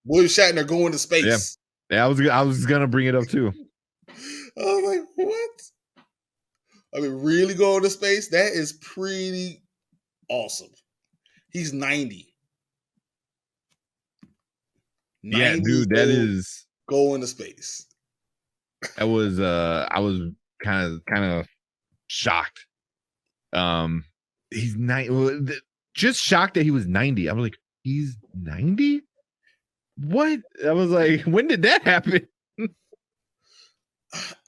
William Shatner going to Yeah. space. Yeah, I was gonna bring it up too. I was like, what? I mean, really going to space? That is pretty awesome. He's 90. Yeah, 90 dude, that old, is going to space. I was kind of shocked. He's just shocked that he was 90. I was like, he's 90? What? I was like, when did that happen?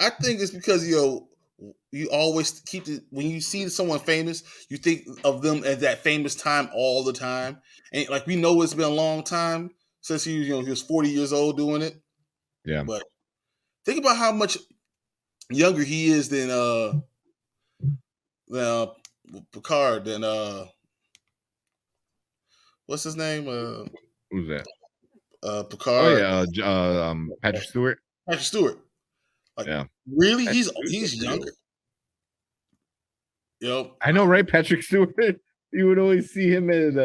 I think it's because you always keep it when you see someone famous, you think of them at that famous time all the time, and like we know it's been a long time since he was 40 years old doing it. Yeah, But think about how much younger he is than Picard than what's his name who's that? Oh Picard. yeah, Patrick Stewart. Patrick Stewart. Like Yeah, really, Patrick he's younger. I know, right? Patrick Stewart. You would always see him as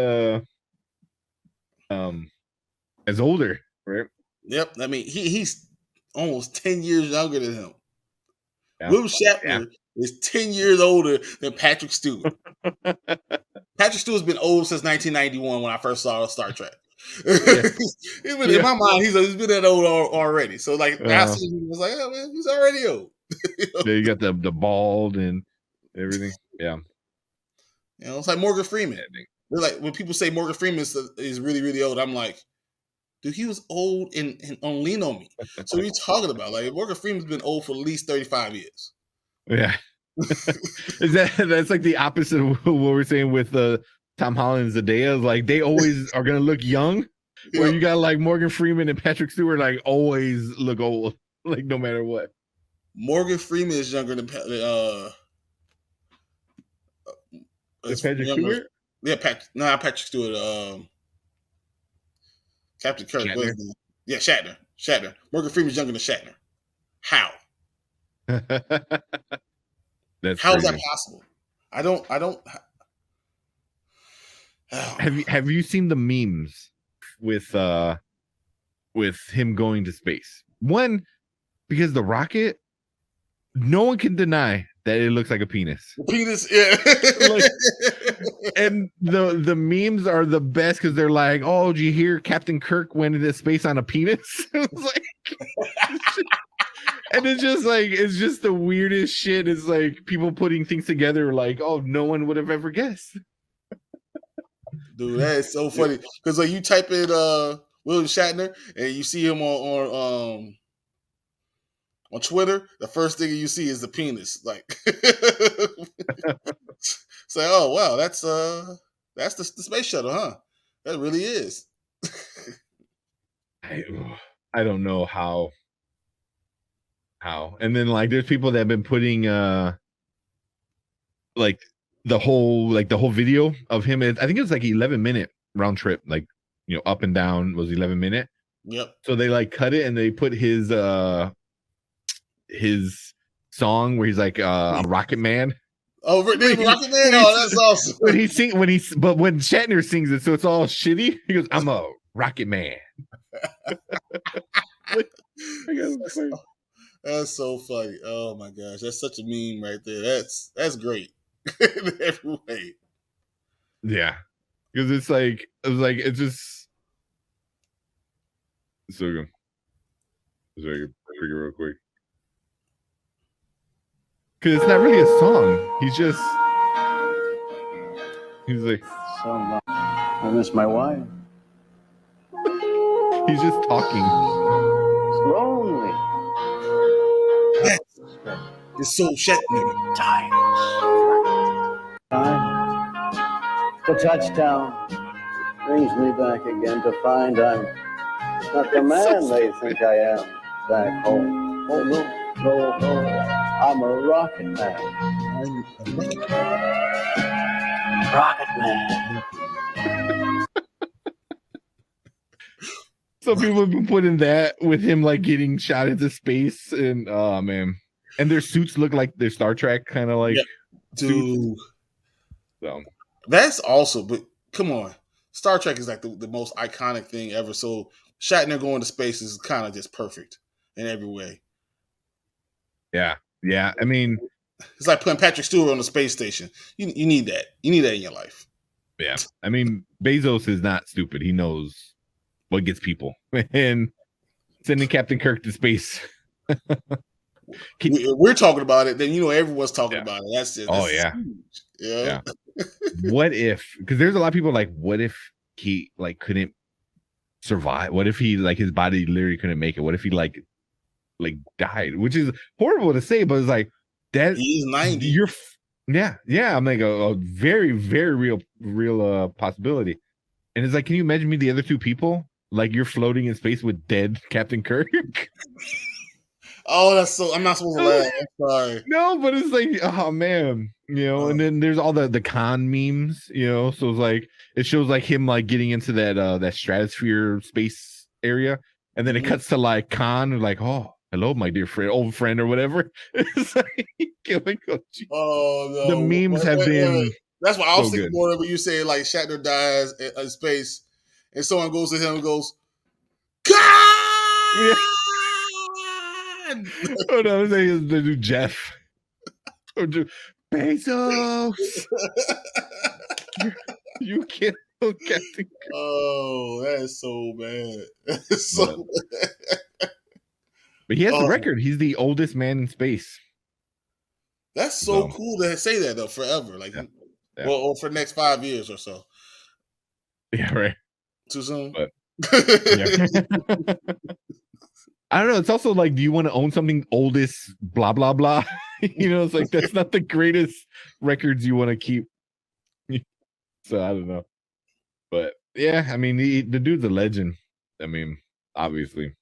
older, right? Yep. I mean, he's almost 10 years younger than him. Yeah. Will Shatner is 10 years older than Patrick Stewart. Patrick Stewart's been old since 1991 when I first saw Star Trek. In my mind, he's been that old already. So like, I see him, was like, oh man, he's already old. Yeah, you got the bald and everything. Yeah, it's like Morgan Freeman. They're like when people say Morgan Freeman is really really old, I'm like, dude, he was old in on Lean on Me. So what are you talking about? Like Morgan Freeman's been old for at least 35 years. Yeah. That's like the opposite of what we're saying with Tom Holland and Zendaya. Like they always are gonna look young, where you got like Morgan Freeman and Patrick Stewart like always look old, like no matter what. Morgan Freeman is younger than Patrick Stewart. Yeah, Patrick Stewart. Captain Kirk. Yeah, Shatner. Morgan Freeman's younger than Shatner. How? How is that possible? I don't. Have you seen the memes with him going to space? One, because the rocket, no one can deny that it looks like a penis. Penis, yeah. And the memes are the best because they're like, "Oh, did you hear Captain Kirk went into space on a penis?" It's like, and it's just the weirdest shit. It's like people putting things together, like, "Oh, no one would have ever guessed." Dude, that is so funny because like you type in William Shatner and you see him on Twitter, the first thing you see is the penis. Like, it's like, oh wow, that's the space shuttle, huh? That really is. I don't know how. And then like there's people that have been putting like the whole video of him. I think it was like 11-minute round trip, like up and down was 11-minute. Yep. So they like cut it and they put his song where he's like I'm Rocket Man. Oh, Rocket Man! Oh, that's awesome. When Shatner sings it, so it's all shitty. He goes, "I'm a Rocket Man." That's so funny. Oh my gosh, that's such a meme right there. That's great in every way. Yeah, because it's just so good. So I can figure real quick. Because it's not really a song. He's like, I miss my wife. He's just talking. It's lonely. It's so Shatner. Time. The touchdown brings me back again to find I'm not the man they think I am back home. Oh no. I'm a rocket man. Rocket man. Some people have been putting that with him like getting shot into space, and oh man, and their suits look like they're Star Trek kind of like dude. So that's awesome, but come on, Star Trek is like the most iconic thing ever. So Shatner going to space is kind of just perfect in every way. Yeah. I mean, it's like putting Patrick Stewart on the space station. You need that. You need that in your life. Yeah. I mean, Bezos is not stupid. He knows what gets people. And sending Captain Kirk to space. We're talking about it, then everyone's talking about it. That's just huge. Yeah. What if, because there's a lot of people like, what if he like couldn't survive? What if he like his body literally couldn't make it? What if he like died? Which is horrible to say, but it's like that he's 90. Yeah. I'm like a very, very real possibility. And it's like, can you imagine me the other two people? Like you're floating in space with dead Captain Kirk. Oh, that's so. I'm not supposed to laugh. I'm sorry. No, but it's like, oh man, and then there's all the Khan memes, so it's like it shows like him like getting into that stratosphere space area, and then it cuts to like Khan, like, oh, hello, my dear friend, old friend, or whatever. It's like, oh no, the memes have been. That's why I was thinking more of when you say like Shatner dies in space, and someone goes to him and goes, God! Yeah. Oh no, I'm saying the new Jeff. Or Bezos. You can't Captain. Oh, that is so bad. That's so bad. But he has the record. He's the oldest man in space. That's so cool to say that though, forever. Like, or for the next 5 years or so. Yeah, right. Too soon. But I don't know. It's also like, do you want to own something oldest? Blah blah blah. It's like that's not the greatest records you want to keep. So I don't know. But yeah, I mean, the dude's a legend. I mean, obviously,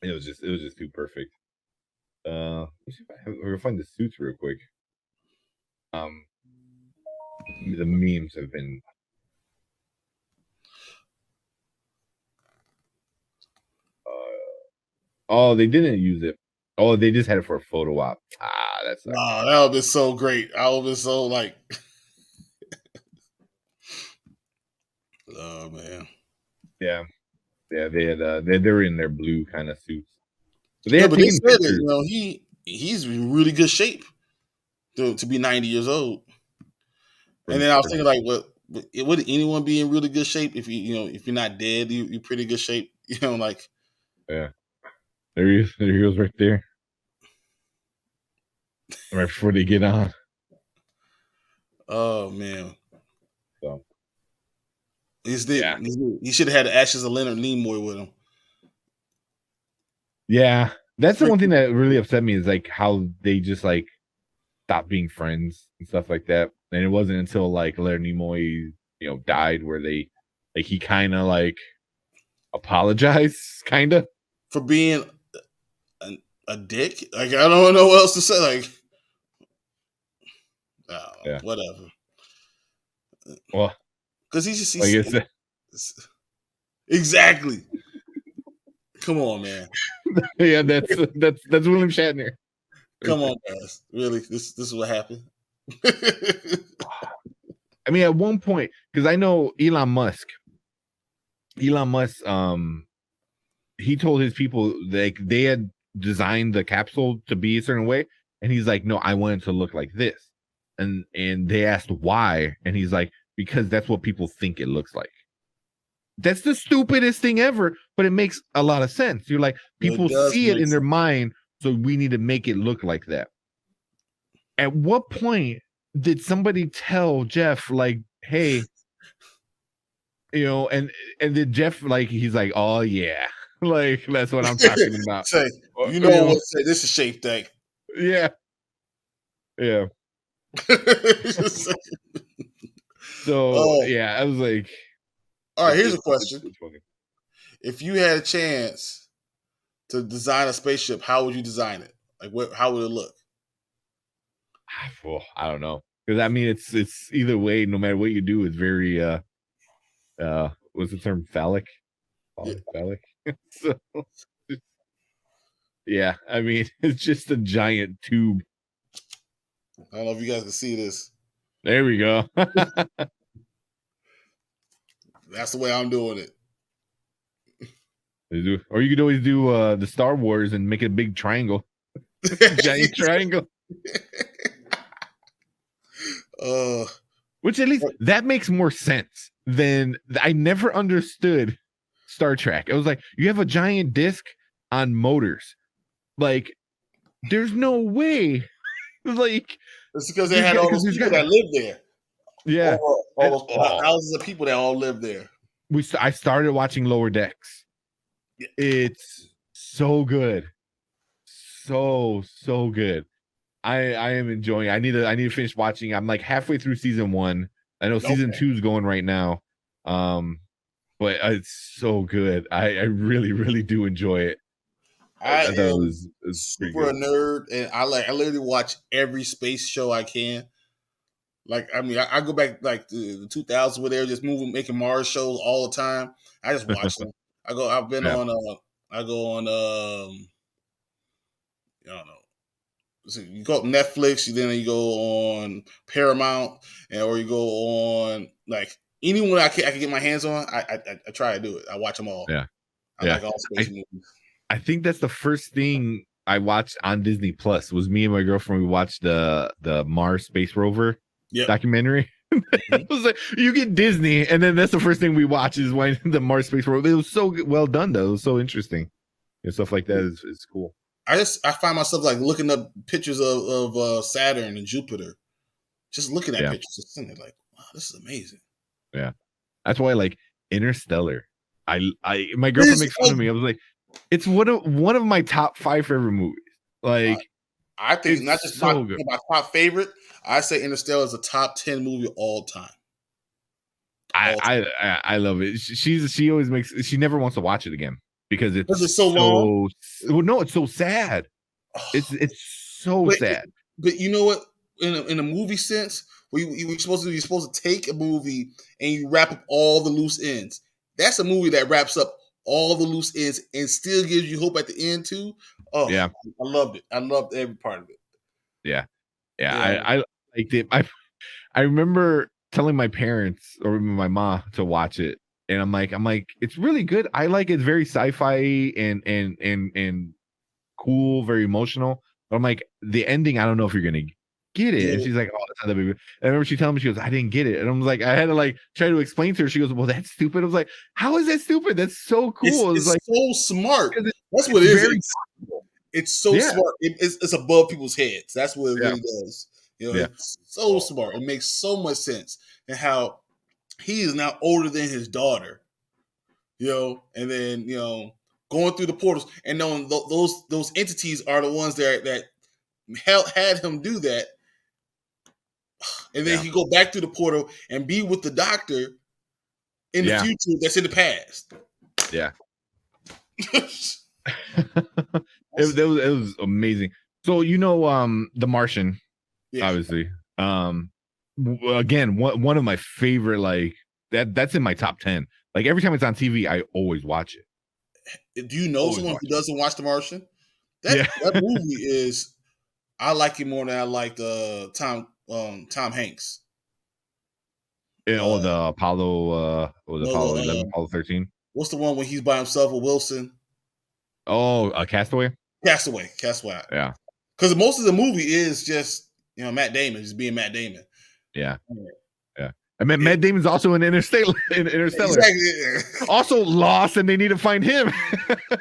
it was just too perfect. Let's see if we're gonna find the suits real quick. The memes have been. Oh, they didn't use it. Oh, they just had it for a photo op. That's that would have been so great. I would have been so like, oh man. Yeah, they had they were in their blue kind of suits. But they said that, he's in really good shape to be 90 years old. And then I was thinking, like, would anyone be in really good shape if if you're not dead? You're pretty good shape. Like. Yeah. There he is. There he goes right there. Right before they get on. Oh man. So. He should have had the ashes of Leonard Nimoy with him. Yeah. That's the one thing that really upset me is like how they just like stopped being friends and stuff like that. And it wasn't until like Leonard Nimoy, died where they like he kind of like apologized kind of for being a dick. Like I don't know what else to say. Like, whatever. Well, because he's exactly. Come on, man. Yeah, that's William Shatner. Come on, guys. Really, this is what happened. I mean, at one point, because I know Elon Musk, he told his people like they had designed the capsule to be a certain way, and he's like, no, I want it to look like this. And they asked why, and he's like, because that's what people think it looks like. That's the stupidest thing ever, but it makes a lot of sense. You're like, people see it in their mind, so we need to make it look like that. At what point did somebody tell Jeff, like, hey, and did Jeff, like, he's like, oh yeah, like, that's what I'm talking about. Say, what? Say, this is shape thing. Yeah. So yeah, I was like, all right, here's a question. If you had a chance to design a spaceship, how would you design it? Like, how would it look? Well, I don't know, because I mean, it's either way. No matter what you do, it's very what's the term? Phallic. Phallic. So, yeah, I mean, it's just a giant tube. I don't know if you guys can see this. There we go. That's the way I'm doing it. Or you could always do the Star Wars and make it a big triangle, giant triangle. Which at least that makes more sense than I never understood Star Trek. It was like you have a giant disc on motors, like there's no way. Like it's because they had all those people that lived there. Yeah, all those thousands of people that all lived there. I started watching Lower Decks. Yeah. It's so good, so good. I am enjoying it. I need to finish watching. I'm like halfway through season 1. I know season 2 is going right now. But it's so good. I really do enjoy it. I thought it was super a nerd, and I literally watch every space show I can. Like, I mean, I go back like the 2000s where they were just making Mars shows all the time. I just watch them. I go on, I don't know. So you go up Netflix, then you go on Paramount, or you go on like anyone I can get my hands on. I try to do it. I watch them all. Yeah, I like all space movies. I think that's the first thing I watched on Disney Plus. Was me and my girlfriend. We watched the Mars Space Rover documentary. It was like you get Disney, and then that's the first thing we watch is when the Mars Space Rover. It was so well done, though. It was so interesting, and stuff like that is cool. I find myself like looking up pictures of Saturn and Jupiter, just looking at pictures, and like, wow, this is amazing. Yeah, that's why I like Interstellar. My girlfriend makes fun of me. I was like, it's one of my top 5 favorite movies. Like, I think it's not just so my top favorite. I say Interstellar is a top 10 movie of all time. I love it. She always she never wants to watch it again. Because it's so long. Well, no, it's so sad. It's so sad. But you know what? In a movie sense, you're supposed to take a movie and you wrap up all the loose ends. That's a movie that wraps up all the loose ends and still gives you hope at the end too. Oh yeah, I loved it. I loved every part of it. Yeah. I liked it. I remember telling my parents or my mom to watch it. And I'm like, it's really good. I like it. It's very sci-fi and cool, very emotional. But I'm like, the ending, I don't know if you're gonna get it. And she's like, oh, that's not that big. And I remember she telling me, she goes, I didn't get it. And I was like, I had to like try to explain to her. She goes, well, that's stupid. I was like, how is that stupid? That's so cool. It's like so smart. That's what it is. It's so smart. It's above people's heads. That's what it really does. It's so smart. It makes so much sense. And how he is now older than his daughter, and then going through the portals and knowing those entities are the ones that had him do that, and then he go back to the portal and be with the doctor in the future that's in the past. Yeah, it was amazing. So The Martian, obviously. Again, one of my favorite, like that's in my top 10. Like every time it's on TV, I always watch it. Do you know someone who doesn't watch The Martian? That movie is, I like it more than I like Tom Hanks. The Apollo, Apollo 11, Apollo 13. What's the one when he's by himself with Wilson? Oh, Castaway. Castaway. Yeah, because most of the movie is just Matt Damon just being Matt Damon. Yeah. I mean, Matt Damon's also in Interstellar. Exactly. Also lost, and they need to find him. But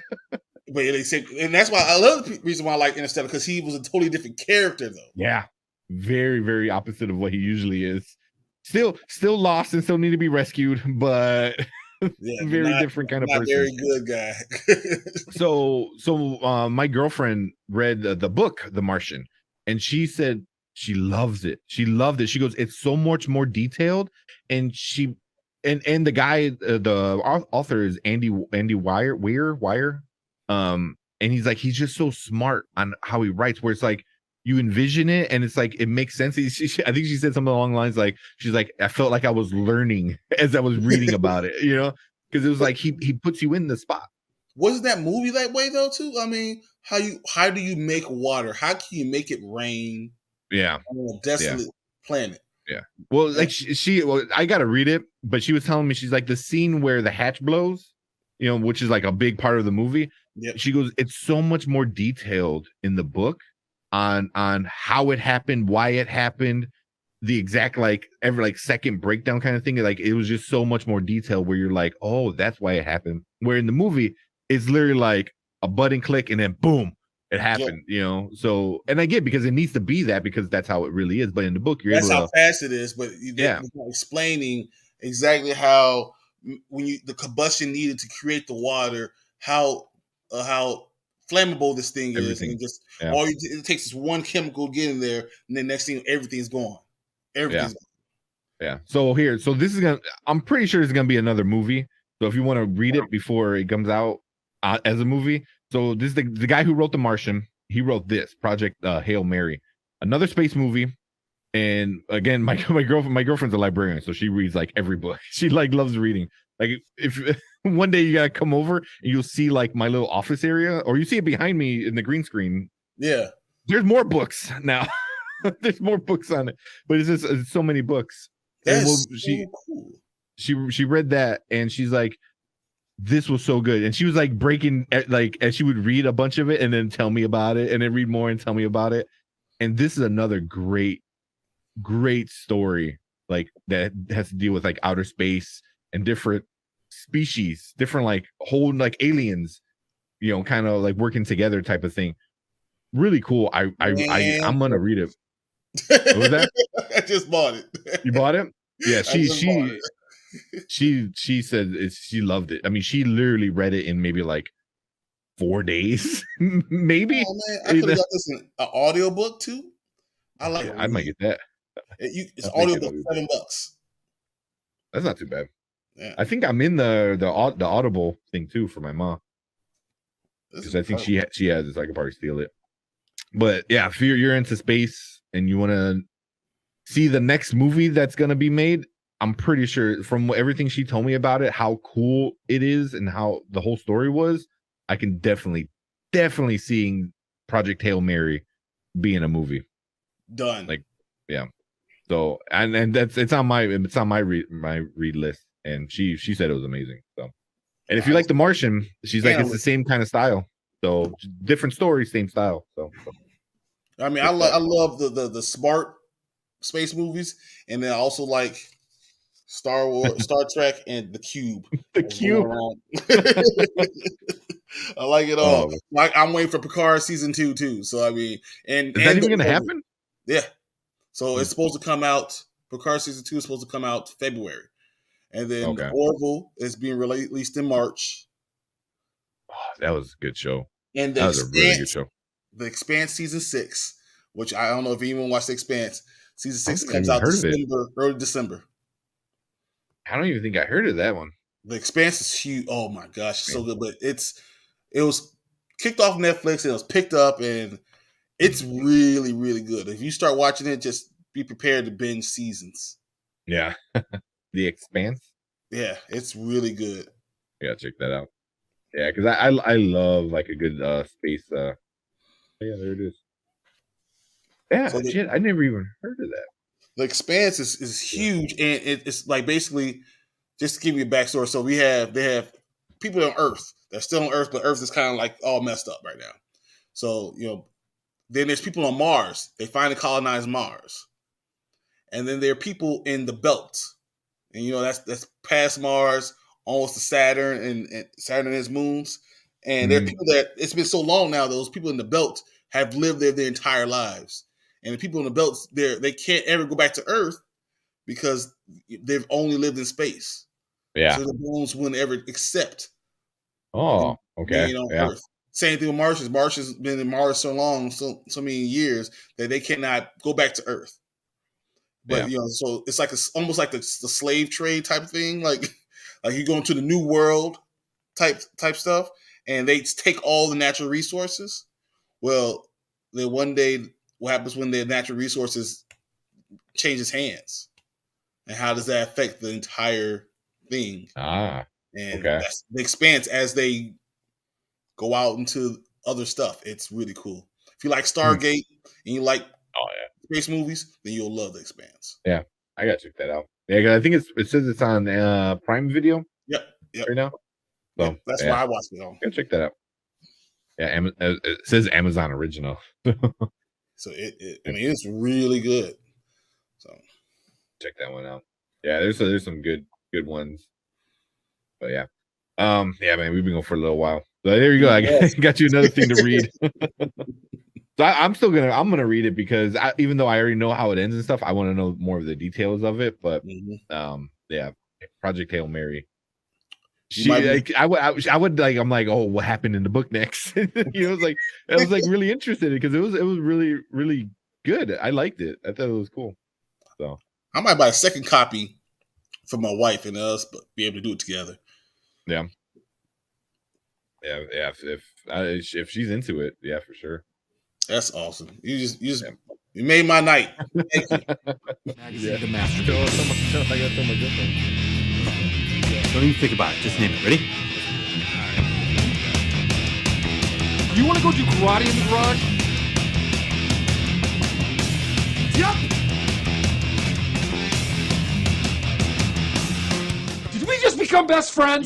they say, and that's why I love the reason why I like Interstellar, because he was a totally different character, though. Yeah, very, very opposite of what he usually is. Still lost and still need to be rescued, but very different kind of person. Very good guy. So my girlfriend read the book, The Martian, and she said she loves it. She loved it. She goes, it's so much more detailed, and and the guy, the author is Andy Weir. And he's like, he's just so smart on how he writes, where it's like you envision it and it's like it makes sense. I think she said something along the lines like, she's like, I felt like I was learning as I was reading about it, because it was like he puts you in the spot. Wasn't that movie that way though too? I mean, how do you make water? How can you make it rain? Yeah, on a desolate planet. Yeah. Well, like she I gotta read it, but she was telling me, she's like, the scene where the hatch blows, which is like a big part of the movie. Yep. She goes, it's so much more detailed in the book on how it happened, why it happened, the exact like every like second breakdown kind of thing. Like it was just so much more detailed where you're like, oh, that's why it happened. Where in the movie, it's literally like a button click and then boom, it happened. So and I get because it needs to be that because that's how it really is. But in the book, you're That's able how to fast it is. But they're explaining exactly how the combustion needed to create the water, how flammable this thing is, and just it takes is one chemical to get in there, and then next thing everything's gone. Everything's gone. Yeah. So this is I'm pretty sure it's gonna be another movie. So if you want to read it before it comes out as a movie, so this is the guy who wrote The Martian. He wrote this Project Hail Mary, another space movie. And again, my girlfriend's a librarian, so she reads like every book. She like loves reading. Like if one day you gotta come over and you'll see like my little office area, or you see it behind me in the green screen. Yeah, there's more books now. There's more books on it, but it's so many books. That's cool. She read that and she's like, this was so good, and she was like breaking like as she would read a bunch of it and then tell me about it and then read more and tell me about it. And this is another great story like that has to deal with like outer space and different species, different like whole like aliens, kind of like working together type of thing. Really cool. I'm gonna read it. What was that? I just bought it. You bought it? Yeah, she said she loved it. I mean, she literally read it in maybe like 4 days, maybe. Oh, man. I could have got this in an audiobook too. I like it. I might get that. It's audiobook $7. That's not too bad. Yeah. I think I'm in the Audible thing too for my mom because I think she has it, so I could probably steal it. But yeah, if you're into space and you want to see the next movie that's gonna be made, I'm pretty sure from everything she told me about it, how cool it is and how the whole story was, I can definitely seeing Project Hail Mary being a movie. Done. Like, yeah. So and it's on my read list, and she said it was amazing. So, and if you like The Martian, she's like it's the same kind of style. So different story, same style. So I mean, I love the smart space movies, and then I also like Star Wars, Star Trek, and The Cube. The Cube. I like it all. I'm waiting for Picard season 2 too. So I mean, and is that even gonna happen? Yeah. So it's supposed to come out. Picard season 2 is supposed to come out February, and then Orville is being released in March. Oh, that was a good show. And that was a really good show. The Expanse season 6, which I don't know if anyone watched The Expanse. Season 6 comes out early December. I don't even think I heard of that one. The Expanse is huge. Oh my gosh, it's so good. But it was kicked off Netflix and it was picked up, and it's really, really good. If you start watching it, just be prepared to binge seasons. Yeah. The Expanse? Yeah, it's really good. Yeah, check that out. Yeah, because I love like a good space. Yeah, there it is. Yeah, so shit, I never even heard of that. The Expanse is huge, and it's like basically just to give you a backstory. So they have people on Earth. They're still on Earth, but Earth is kind of like all messed up right now. So then there's people on Mars. They finally colonized Mars, and then there are people in the belt, and that's past Mars, almost to Saturn, and Saturn and its moons. And there are people that it's been so long now. Those people in the belt have lived there their entire lives, and the people in the belt they can't ever go back to Earth because they've only lived in space. Yeah, so the bones wouldn't ever accept. Oh, okay. Being on Earth. Same thing with Martians. Martians been in Mars so long, so many years that they cannot go back to Earth. But so it's like almost like the slave trade type of thing, like you go into the new world type stuff, and they take all the natural resources. Well, then one day, what happens when the natural resources changes hands, and how does that affect the entire thing? And that's the Expanse as they go out into other stuff. It's really cool. If you like Stargate and you like space movies, then you'll love The Expanse. Yeah, I gotta check that out. Yeah, I think it says it's on Prime Video. Yep. Right now. So that's why I watched it on. Go check that out. Yeah, it says Amazon original. So I mean, it's really good. So check that one out. Yeah, there's some good ones. But yeah. Yeah, man, we've been going for a little while. So there you go. I got you another thing to read. So I'm gonna read it because even though I already know how it ends and stuff, I want to know more of the details of it. But yeah, Project Hail Mary. I would like. I'm like, oh, what happened in the book next? I was like really interested because it was really really good. I liked it. I thought it was cool. So I might buy a second copy for my wife and us, but be able to do it together. Yeah. If she's into it, yeah, for sure. That's awesome. You made my night. Thank you. The masterpiece. I got so much different. Don't even think about it. Just name it. Ready? You want to go do karate in the garage? Yep. Did we just become best friends?